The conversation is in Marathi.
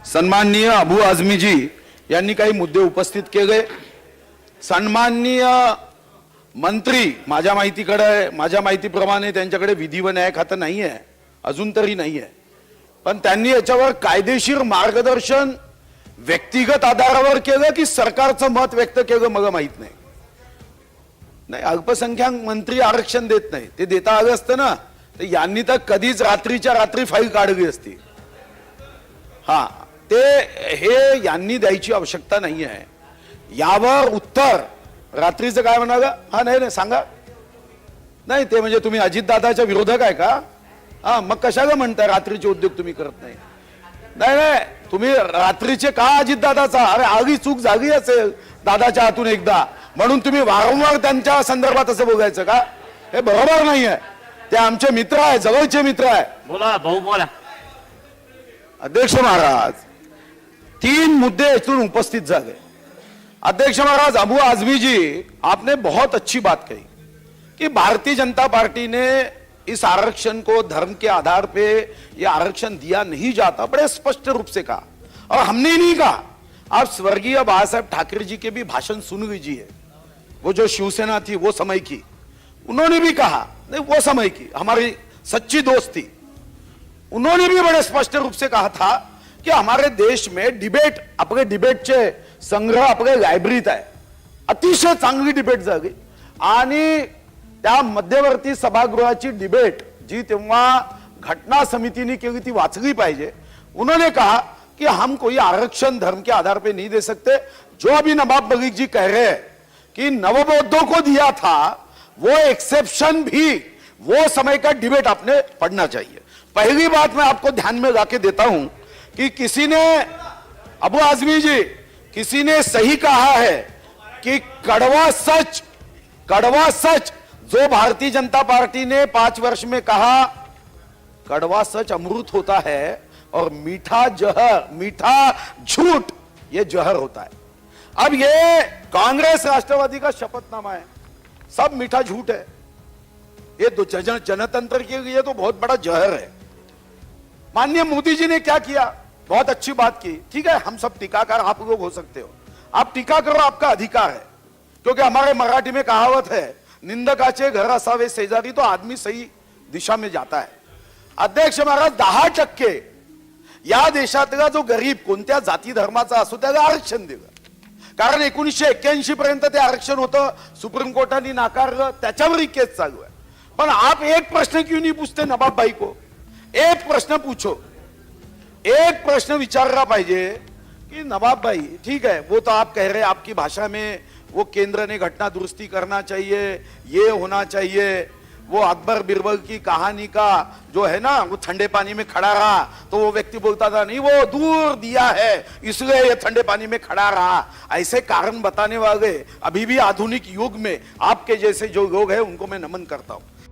सन्माननीय अबू आझमी जी यांनी काही मुद्दे उपस्थित केले। सन्माननीय मंत्री माझ्या माहितीप्रमाणे त्यांच्याकडे विधी व न्याय खातं नाही आहे, अजून तरी नाही आहे, पण त्यांनी याच्यावर कायदेशीर मार्गदर्शन व्यक्तिगत आधारावर केलं की सरकारचं मत व्यक्त केलं मला माहित नाही। अल्पसंख्याक मंत्री आरक्षण देत नाही, ते देता आलं असतं ना तर यांनी तर कधीच रात्रीच्या रात्री फाईल काढली असती। हा, ते हे यांनी द्यायची आवश्यकता नाही आहे। यावर उत्तर रात्रीचं काय म्हणाला? हा नाही सांगा, नाही ते म्हणजे तुम्ही अजितदादाच्या विरोधक आहे का? हा, मग कशाला म्हणताय रात्रीचे उद्योग तुम्ही करत नाही? नाही तुम्ही रात्रीचे का अजितदादाचा? अरे आगी चूक झाली असेल दादाच्या हातून एकदा, म्हणून तुम्ही वारंवार त्यांच्या संदर्भात असं बोलायचं का? हे बरोबर नाही आहे। ते आमचे मित्र आहे, जवळचे मित्र आहे। बोला भाऊ बोला। अध्यक्ष महाराज, 3 मुद्दे इथून उपस्थित झाले। अध्यक्ष महाराज, अबू आझमी जी आपने बहुत अच्छी बात कही कि भारतीय जनता पार्टी ने इस आरक्षण को धर्म के आधार पे ये आरक्षण दिया नहीं जाता, बड़े स्पष्ट रूप से कहा। और हमने ही नहीं कहा, आप स्वर्गीय बाला साहब ठाकरे जी के भी भाषण सुन लीजिए। वो जो शिवसेना थी वो समय की, उन्होंने भी कहा, नहीं वो समय की हमारी सच्ची दोस्त थी, उन्होंने भी बड़े स्पष्ट रूप से कहा था कि हमारे देश में डिबेट, आपले डिबेटचे संग्रह आपले लायब्ररीत आहे, अतिशय चांगली डिबेट झाली। आणि त्या मध्यवर्ती सभागृहाची डिबेट जी तेव्हा घटना समितीने केली ती वाचली पाहिजे। उन्होंने कहा कि हम कोई आरक्षण धर्म के आधार पे नहीं दे सकते। जो अभी नवाब मलिक जी कह रहे हैं कि नवबौद्धों को दिया था, वो एक्सेप्शन भी वो समय का डिबेट आपने पढ़ना चाहिए। पहली बात मैं आपको ध्यान में लाके देता हूं कि किसी ने, अबू आझमी जी, किसी ने सही कहा है कि कड़वा सच जो भारतीय जनता पार्टी ने 5 वर्ष में कहा, कड़वा सच अमृत होता है और मीठा झूठ ये जहर होता है। अब ये कांग्रेस राष्ट्रवादी का शपथनामा है, सब मीठा झूठ है। ये जनतंत्र के लिए तो बहुत बड़ा जहर है। माननीय मोदी जी ने क्या किया? बहुत अच्छी बात की। ठीक है, हम सब टीकाकार आप लोग हो सकते हो, आप टीका करो, आपका अधिकार है। क्योंकि हमारे मराठी में कहावत है, निंदकाचे घर असावे शेजारी, तो आदमी सही दिशा में जाता है। अध्यक्ष महाराज, 10% या देशातला जो गरीब कोणत्या जाती धर्माचा असो त्याला आरक्षण दिलं, कारण 1981 पर्यंत ते आरक्षण होतं, सुप्रीम कोर्टाने नाकारलं, त्याच्यावर केस चालू आहे। पण आप एक प्रश्न क्यों नहीं पूछते नवाब भाई को? एक प्रश्न पूछो, एक प्रश्न विचारना पाहिजे कि नवाब भाई, ठीक है वो तो आप कह रहे हैं आपकी भाषा में, वो केंद्र ने घटना दुरुस्ती करना चाहिए, ये होना चाहिए। वो अकबर बिरबल की कहानी का जो है ना, वो ठंडे पानी में खड़ा रहा तो वो व्यक्ति बोलता था नहीं वो दूर दिया है इसलिए ये ठंडे पानी में खड़ा रहा। ऐसे कारण बताने वाले अभी भी आधुनिक युग में आपके जैसे जो लोग हैं उनको मैं नमन करता हूं।